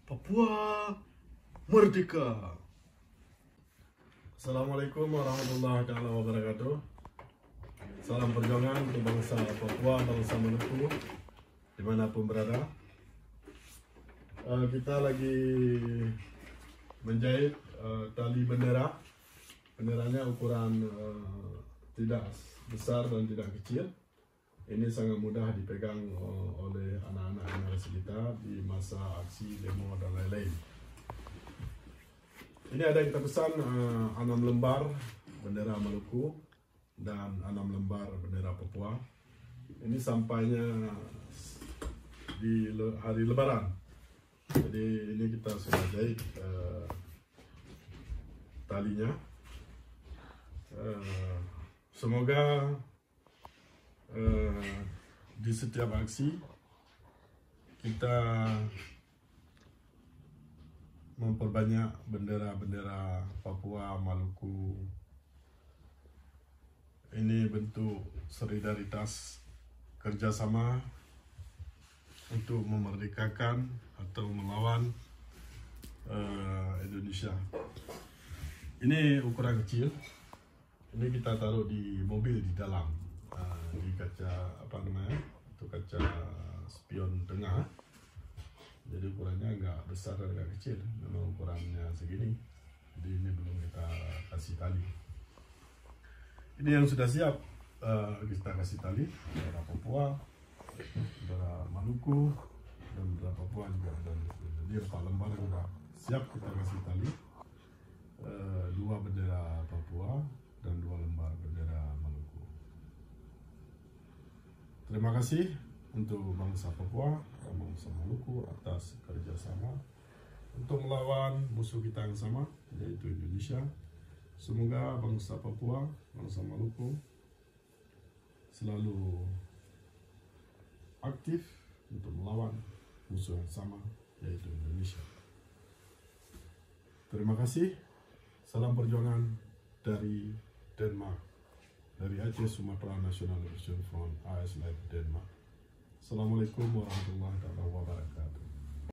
Papua Merdeka. Assalamualaikum warahmatullahi wabarakatuh. Salam perjuangan untuk bangsa Papua, bangsa Maluku, dimanapun berada. Kita lagi menjahit tali bendera. Benderanya ukuran tidak besar dan tidak kecil. Ini sangat mudah dipegang oleh anak-anak generasi kita di masa aksi, demo, dan lain-lain. Ini ada yang kita pesan 6 lembar bendera Maluku dan 6 lembar bendera Papua. Ini sampainya di hari Lebaran. Jadi ini kita sudah jahit talinya. Semoga di setiap aksi kita memperbanyak bendera-bendera Papua, Maluku. Ini bentuk solidaritas kerjasama untuk memerdekakan atau melawan Indonesia. Ini ukuran kecil. Ini kita taruh di mobil di dalam. Di kaca itu kaca spion tengah. Jadi ukurannya enggak besar dan enggak kecil, memang ukurannya segini. Jadi ini belum kita kasih tali. Ini yang sudah siap, kita kasih tali. Bendera Papua, bendera Maluku, dan bendera Papua juga. Jadi 4 lembar sudah siap kita kasih tali. 2 bendera Papua dan 2 lembar bendera Maluku. Terima kasih untuk bangsa Papua dan bangsa Maluku atas kerjasama untuk melawan musuh kita yang sama, yaitu Indonesia. Semoga bangsa Papua, bangsa Maluku selalu aktif untuk melawan musuh yang sama, yaitu Indonesia. Terima kasih. Salam perjuangan dari Denmark. Dari Aceh Sumatera National Liberation Front, AS Live Denmark. Assalamualaikum warahmatullahi wabarakatuh.